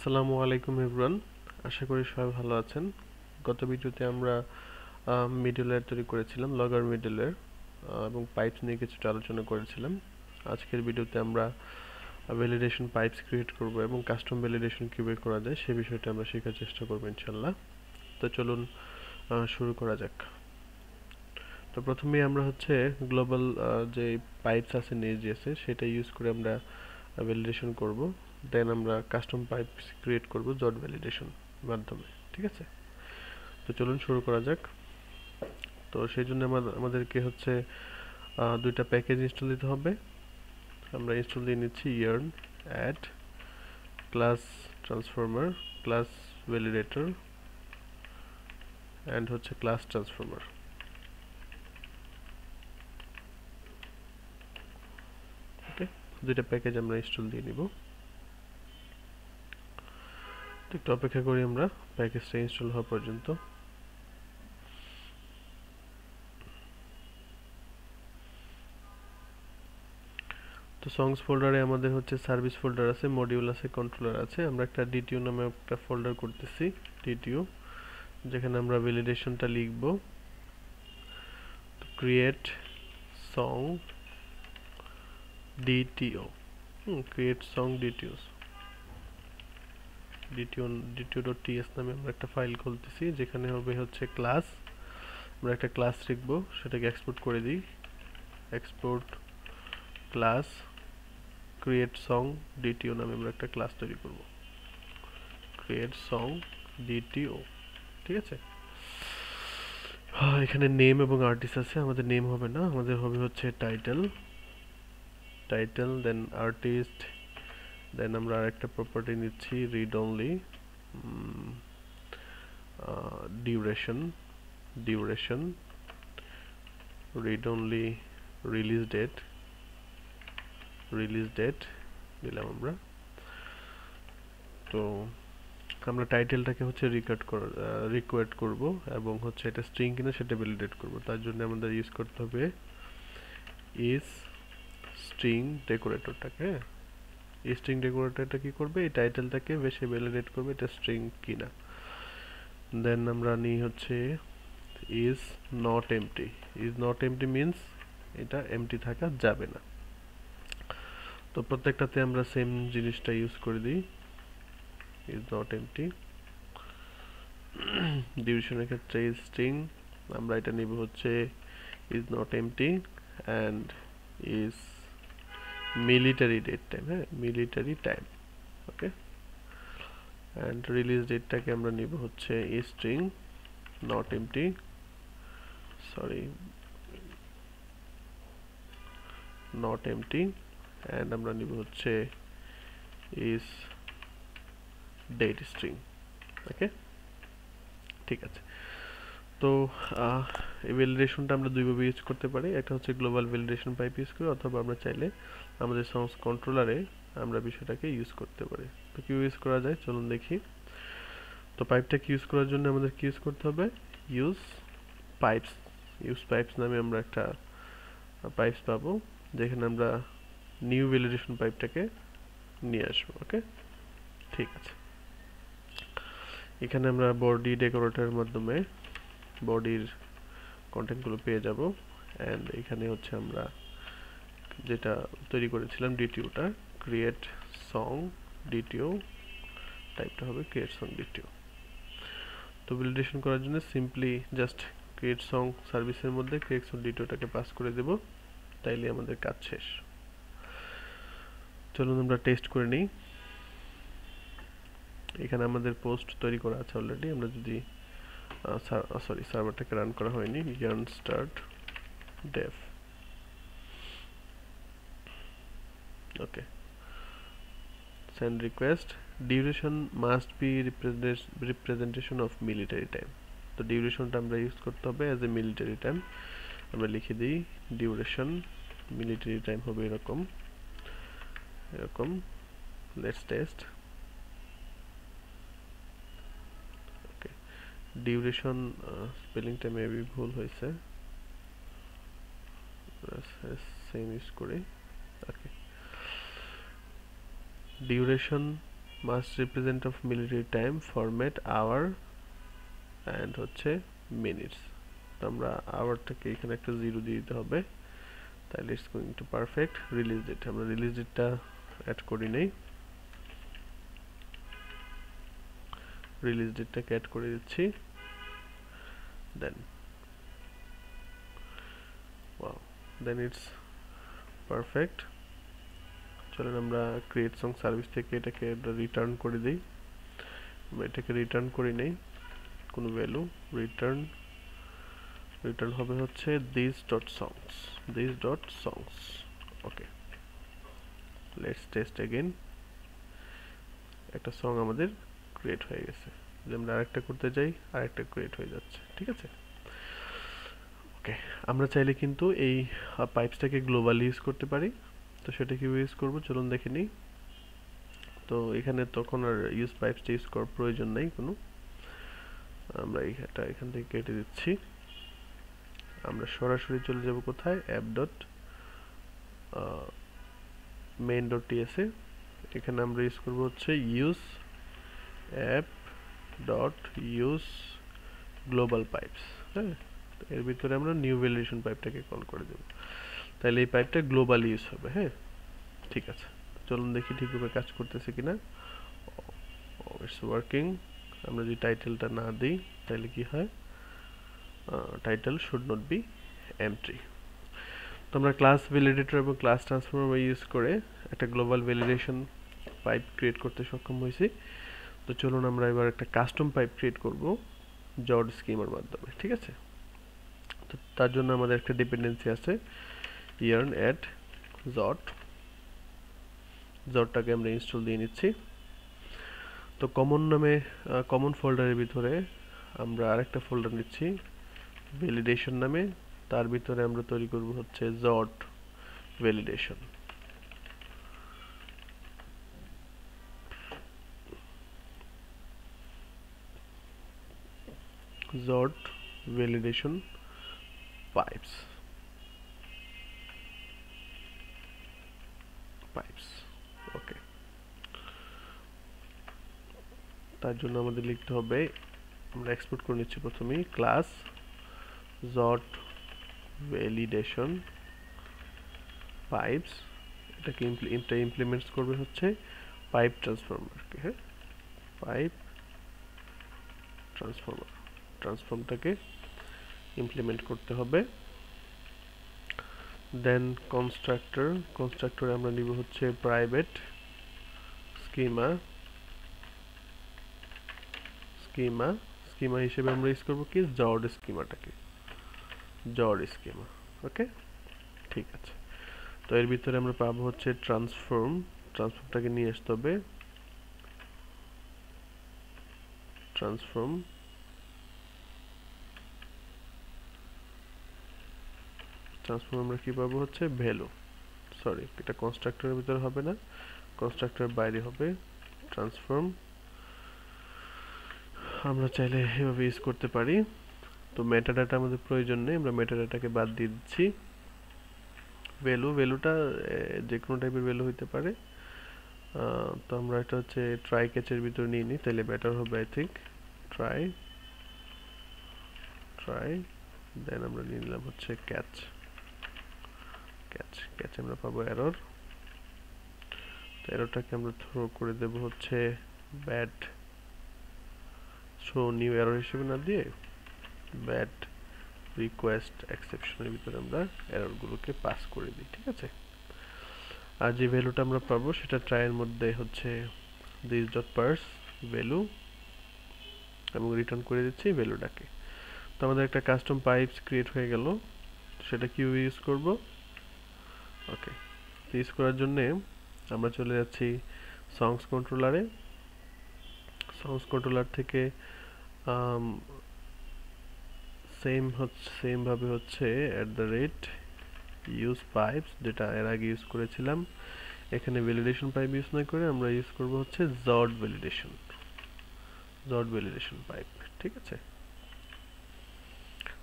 আসসালামু আলাইকুম এভরিওয়ান। আশা করি সবাই ভালো আছেন। গত ভিডিওতে আমরা মিডলওয়্যার তৈরি করেছিলাম, লগর মিডলওয়্যার, এবং পাইপস নিয়ে কিছুটা আলোচনা করেছিলাম। আজকের ভিডিওতে আমরা ভ্যালিডেশন পাইপস ক্রিয়েট করব এবং কাস্টম ভ্যালিডেশন কিভাবে করা যায় সেই বিষয়টা আমরা শেখার চেষ্টা করব ইনশাআল্লাহ। তো চলুন শুরু করা যাক। তো প্রথমেই আমরা গ্লোবাল যে পাইপস আছে নেজএস এর সেটা ইউজ করে আমরা ভ্যালিডেশন করব। দেন আমরা কাস্টম পাইপস ক্রিয়েট করব ডট ভ্যালিডেশন মাধ্যমে। ঠিক আছে, তো চলুন শুরু করা যাক। তো সেই জন্য আমাদেরকে দুইটা প্যাকেজ ইনস্টল দিতে হবে। আমরা ইনস্টল দিয়ে নিচ্ছি yarn add class transformer class validator and class transformer. Okay, দুইটা প্যাকেজ আমরা ইনস্টল দিয়ে নিব। একটু অপেক্ষা করি আমরা প্যাকেজটা ইনস্টল হওয়া পর্যন্ত। তো সংস ফোল্ডারে আমাদের সার্ভিস ফোল্ডার আছে, মডিউল আছে, কন্ট্রোলার আছে। আমরা একটা ডিটিও নামে একটা ফোল্ডার করতেছি, ডিটিও, যেখানে আমরা ভ্যালিডেশনটা লিখব। Create song DTO, create song DTOs, ডিটিও.ts নামে আমরা একটা ফাইল খুলতেছি, যেখানে ক্লাস। আমরা একটা ক্লাস লিখবো, সেটাকে এক্সপোর্ট করে দিই। এক্সপোর্ট ক্লাস ক্রিয়েট সং ডিটিও নামে আমরা একটা ক্লাস তৈরি করব। ক্রিয়েট সং ডিটিও, ঠিক আছে। এখানে নেম এবং আর্টিস্ট আছে, আমাদের নেম হবে না, আমাদের হবে টাইটেল, দেন আর্টিস্ট, দেন আমরা আরেকটা প্রপার্টি নিচ্ছি read only, duration, read only, release date দিলাম আমরা। তো আমরা টাইটেলটাকে রিকোয়ার্ড করব এবং এটা স্ট্রিং কিনা সেটা ভ্যালিডেট করব। তার জন্য আমাদের ইউজ করতে হবে ইজ স্ট্রিং ডেকোরেটরটাকে। এই স্ট্রিং ডেকোরেটরটা কি করবে, এই টাইটেলটাকে বেশি ভ্যালিডেট করবে এটা স্ট্রিং কিনা। দেন আমরা নিই is not empty. Is not empty means এটা এমটি থাকা যাবে না। তো প্রত্যেকটাতে আমরা সেম জিনিসটা ইউজ করে দিই, ইজ নট এমটি। ডিউরেশনের ক্ষেত্রে ইজ স্ট্রিং, আমরা এটা নিব is not empty and is military date time, military time. Okay, and release ডেটটাকে আমরা নিব is string not empty, not empty, and আমরা নিব ইজ ডেট স্ট্রিং। ওকে, ঠিক আছে। তো এই ভ্যালিডেশনটা আমরা দুইভাবে ইউজ করতে পারি। একটা গ্লোবাল ভ্যালিডেশন পাইপ ইউজ করে, অথবা আমরা চাইলে আমাদের সংস কন্ট্রোলারে আমরা বিষয়টাকে ইউজ করতে পারি। তো কি ইউজ করা যায় চলুন দেখি। তো পাইপটাকে ইউজ করার জন্য আমাদের কি ইউজ করতে হবে, ইউজ পাইপস নামে আমরা একটা পাইপস পাবো, যেখানে আমরা নিউ ভ্যালিডেশন পাইপটাকে নিয়ে আসবো। ওকে, ঠিক আছে। এখানে আমরা বডি ডেকোরেটরের মাধ্যমে বডির কন্টেন্টগুলো পেয়ে যাব। অ্যান্ড এখানে আমরা যেটা তৈরি করেছিলাম ডিটিওটা, ক্রিয়েট সং ডিটিও, টাইপটা হবে ক্রিয়েট সং ডিটিও। তো ভ্যালিডেশন করার জন্য সিম্পলি জাস্ট ক্রিয়েট সং সার্ভিসের মধ্যে ক্রিয়েট সং ডিটিওটাকে পাস করে দেব, তাইলে আমাদের কাজ শেষ। চলুন আমরা টেস্ট করে নিই। এখানে আমাদের পোস্ট তৈরি করা আছে অলরেডি। আমরা যদি সার্ভারটাকে রান করা হয়নি, yarn start dev। Okay, send request, duration must be representation of military time। তো ডিউরেশনটা আমরা ইউজ করতে হবে অ্যাজ এ মিলিটারি টাইম। আমরা লিখে দিই ডিউরেশন মিলিটারি টাইম হবে এরকম লেটস টেস্ট। ওকে, ডিউরেশন স্পেলিংটা মেবি ভুল হয়েছে, সেম ইউজ করি। Okay, duration must represent of military time format hour and হচ্ছে মিনিটস। তো আমরা আওয়ারটাকে এখানে একটা 0 দিয়ে দিতে হবে, তাহলে it's going to perfect. Release date, আমরা রিলিজ ডেটটা অ্যাড করি নেই, রিলিজ ডেটটাকে অ্যাড করে দিচ্ছি। Then wow, then it's perfect. চলেন আমরা ক্রিয়েট সং সার্ভিস থেকে এটাকে রিটার্ন করে দিই। আমরা এটাকে রিটার্ন করি নেই কোনো ভ্যালু, রিটার্ন হবে হচ্ছে this.songs। Okay, let's test again. একটা সং আমাদের ক্রিয়েট হয়ে গেছে। যদি আমরা আরেকটা করতে যাই, আরেকটা ক্রিয়েট হয়ে যাচ্ছে, ঠিক আছে। ওকে, আমরা চাইলে কিন্তু এই পাইপসটাকে গ্লোবালি ইউজ করতে পারি। তো সেটা কিভাবে ইউজ করব চলুন দেখে নিই। তো এখানে তখন আর ইউজ পাইপসটা ইউজ করার প্রয়োজন নেই কোনো, আমরা এটা এখান থেকে কেটে দিচ্ছি। আমরা সরাসরি চলে যাব কোথায়, app dot main dot TSA. এখানে আমরা ইউজ করব হচ্ছে use app dot use global pipes. হ্যাঁ, এর ভিতরে আমরা নিউ ভ্যালিডেশন পাইপটাকে কল করে দেব, তাহলে এই পাইপটা গ্লোবাল ইউজ হবে। হ্যাঁ, ঠিক আছে, চলুন দেখি ঠিকভাবে কাজ করতেছে কিনা। It's working. আমরা যদি টাইটেলটা না দিই তাহলে কি হয়, title should not be empty. তো আমরা ক্লাস ভ্যালিডেটর এবং ক্লাস ট্রান্সফর্মার ইউজ করে একটা গ্লোবাল ভ্যালিডেশন পাইপ ক্রিয়েট করতে সক্ষম হয়েছি। তো চলুন আমরা এবার একটা কাস্টম পাইপ ক্রিয়েট করব জড স্কিমার মাধ্যমে, ঠিক আছে। তো তার জন্য আমাদের একটা ডিপেন্ডেন্সি আছে ইয়ার্ন অ্যাট জডটাকে আমরা ইনস্টল দিয়ে নিচ্ছি। তো কমন নামে কমন ফোল্ডারের ভিতরে আমরা আরেকটা ফোল্ডার নিচ্ছি ভ্যালিডেশন নামে, তার ভিতরে আমরা তৈরি করব হচ্ছে জড ভ্যালিডেশন। জড ভ্যালিডেশন পাইপস ওকে। তার জন্য আমাদের লিখতে হবে, আমরা এক্সপোর্ট করে নিচ্ছি প্রথমেই ক্লাস জড ভ্যালিডেশন পাইপস। এটাকে ইমপ্লিমেন্টস করবে হচ্ছে পাইপ ট্রান্সফর্মারকে। হ্যাঁ, পাইপ ট্রান্সফর্মটাকে ইমপ্লিমেন্ট করতে হবে। দেন কনস্ট্রাক্টরে আমরা নিব হচ্ছে প্রাইভেট স্কিমা হিসেবে আমরা ইউজ করব কি জড স্কিমা। ওকে, ঠিক আছে। তো এর ভিতরে আমরা পাবো হচ্ছে ট্রান্সফর্মটাকে নিয়ে আসতে হবে। ট্রান্সফর্ম আমরা কি পাবো হচ্ছে ভ্যালু, সরি এটা কনস্ট্রাক্টরের ভিতরে হবে না, কনস্ট্রাক্টরের বাইরে হবে। ট্রান্সফর্ম আমরা চাইলে এভাবে ইউজ করতে পারি। তো মেটাডাটা আমাদের প্রয়োজন নেই, আমরা মেটাডাটাকে বাদ দিয়ে দিচ্ছি। ভ্যালুটা যে কোনো টাইপের ভ্যালু হইতে পারে। তো আমরা এটা হচ্ছে ট্রাই ক্যাচের ভিতরে নিয়ে নিই, তাহলে বেটার হবে আই থিঙ্ক। ট্রাই দেন আমরা নিয়ে নিলাম হচ্ছে ক্যাচ আমরা পাবো এরর। তো এররটাকে আমরা থ্রো করে দেব হচ্ছে ব্যাড শো নিউ এরর হিসেবে না দিয়ে ব্যাড রিকোয়েস্ট এক্সেপশনের ভিতরে আমরা এররগুলোকে পাস করে দিই, ঠিক আছে। আর যে ভ্যালুটা আমরা পাবো সেটা ট্রাইয়ের মধ্যে হচ্ছে this.parse ভ্যালু এবং রিটার্ন করে দিচ্ছি ভ্যালুটাকে। তো আমাদের একটা কাস্টম পাইপস ক্রিয়েট হয়ে গেল, সেটা কিভাবে ইউজ করব। ওকে, ইউজ করার জন্য আমরা চলে যাচ্ছি সংস কন্ট্রোলার থেকে সেম ভাবে হচ্ছে @use pipes যেটা এর আগে ইউজ করেছিলাম। এখানে ভ্যালিডেশন পাইপ ইউজ না করে আমরা ইউজ করব হচ্ছে জড ভ্যালিডেশন পাইপ, ঠিক আছে।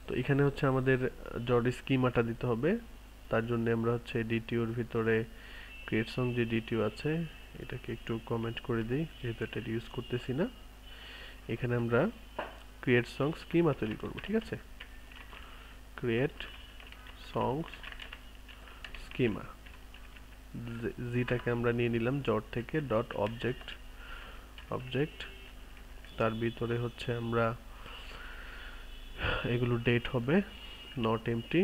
তো এখানে হচ্ছে আমাদের জড স্কিমাটা দিতে হবে। তার জন্য আমরা হচ্ছে ডিটিওর ভিতরে ক্রিয়েট সং যে ডিটিও আছে এটাকে একটু কমেন্ট করে দিই যেহেতু এটা ইউজ করতেছি না। এখানে আমরা ক্রিয়েট সং স্কিমা তৈরি করব, ঠিক আছে? ক্রিয়েট সংস স্কিমা, জিটাকে আমরা নিয়ে নিলাম জট থেকে, ডট অবজেক্ট, অবজেক্ট তার ভিতরে হচ্ছে আমরা এগুলো ডেট হবে, নট এমটি,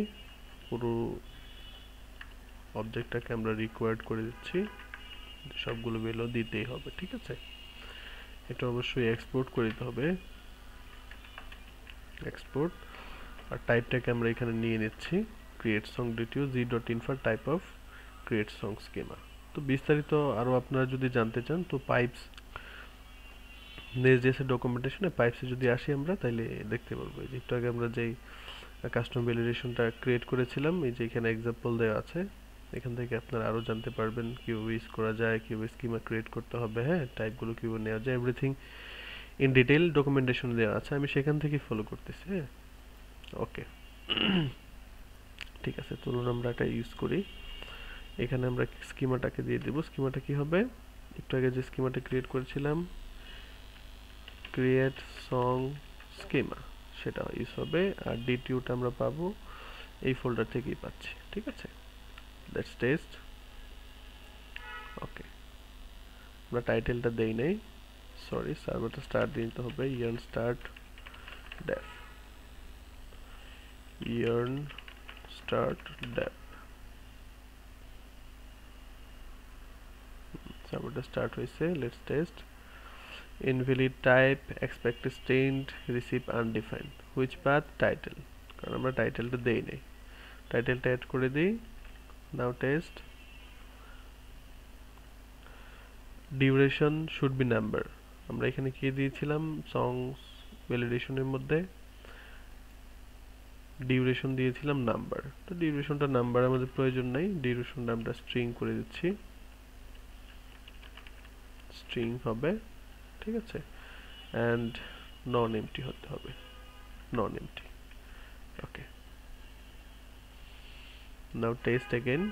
পুরো অবজেক্টটাকে আমরা রিকোয়ার্ড করে দিচ্ছি, সবগুলো ভ্যালু দিতেই হবে, ঠিক আছে? এটা অবশ্যই এক্সপোর্ট করে দিতে হবে, এক্সপোর্ট। আর টাইপটাকে আমরা এখানে নিয়ে নিচ্ছি create song DTO Z dot infer type of create song schema. তো বিস্তারিত আরও আপনারা যদি জানতে চান তো পাইপস নেক্সট ডকুমেন্টেশনে পাইপসে যদি আসি আমরা তাইলে দেখতে পারবো। এই যে একটু আগে আমরা যেই কাস্টম ভ্যালিডেশনটা ক্রিয়েট করেছিলাম, এই যে এখানে এক্সাম্পল দেওয়া আছে, এখান থেকে আপনারা আরও জানতে পারবেন কিভাবে ইউজ করা যায়, কিভাবে স্কিমা ক্রিয়েট করতে হবে, হ্যাঁ, টাইপগুলো কিভাবে নেওয়া যায়, এভরিথিং ইন ডিটেইল ডকুমেন্টেশন দেওয়া আছে, আমি সেখান থেকে ফলো করতেছি। হ্যাঁ, ওকে। ঠিক আছে, চলুন আমরা এটা ইউজ করি। এখানে আমরা স্কিমাটাকে দিয়ে দেব। স্কিমাটা কি হবে? একটু আগে যে স্কিমাটা ক্রিয়েট করেছিলাম, ক্রিয়েট সং স্কিমা, সেটা ইউজ হবে। আর ডিটিউটা আমরা পাবো এই ফোল্ডার থেকেই পাচ্ছি, ঠিক আছে? Let's test. ওকে, আমরা টাইটেলটা দেই নাই, সরি, সার্ভারটা স্টার্ট দিয়ে নিতে হবে, yarn start dev, yarn start dev, সার্ভারটা স্টার্ট হয়েছে। Let's test. Invalid type, expect string, receive undefined, which path, title, কারণ আমরা টাইটেলটা দেই নাই, টাইটেলটা অ্যাড করে দিই। Now test. Duration should be number, আমরা এখানে কি দিয়েছিলাম সংস ভ্যালিডেশনের মধ্যে, ডিউরেশন দিয়েছিলাম নাম্বার, তো ডিউরেশনটা নাম্বার আমাদের প্রয়োজন নাই, ডিউরেশনটা আমরা স্ট্রিং করে দিচ্ছি, স্ট্রিং হবে, ঠিক আছে? অ্যান্ড নন এমটি হতে হবে, non empty. Okay, now test again.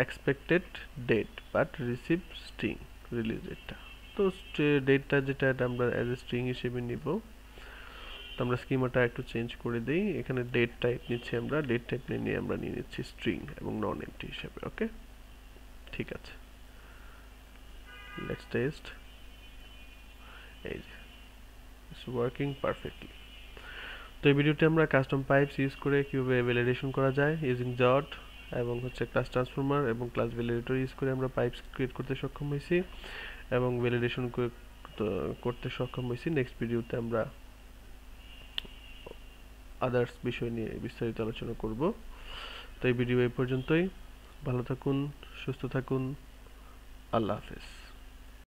Expected date but receive string, release ডেটটা, তো ডেটটা যেটা এটা আমরা অ্যাজ এ স্ট্রিং হিসেবে নিব। তো আমরা স্কিমাটা একটু চেঞ্জ করে দিই, এখানে ডেট টাইপ নিচ্ছি আমরা, ডেট টাইপ নিয়ে আমরা নিয়ে নিচ্ছি স্ট্রিং এবং নন এমটি হিসেবে। ওকে, ঠিক আছে, লেটস টেস্ট। এই যে ইটস ওয়ার্কিং পারফেক্টলি। তো এই ভিডিওতে আমরা কাস্টম পাইপস ইউজ করে কিভাবে ভ্যালিডেশন করা যায় ইউজিং জট এবং হচ্ছে ক্লাস ট্রান্সফর্মার এবং ক্লাস ভ্যালিডেটর ইউজ করে আমরা পাইপস ক্রিয়েট করতে সক্ষম হয়েছি এবং ভ্যালিডেশন করতে সক্ষম হয়েছি। নেক্সট ভিডিওতে আমরা আদার্স বিষয় নিয়ে বিস্তারিত আলোচনা করব। তো এই ভিডিও এই পর্যন্তই, ভালো থাকুন, সুস্থ থাকুন, আল্লাহ হাফেজ।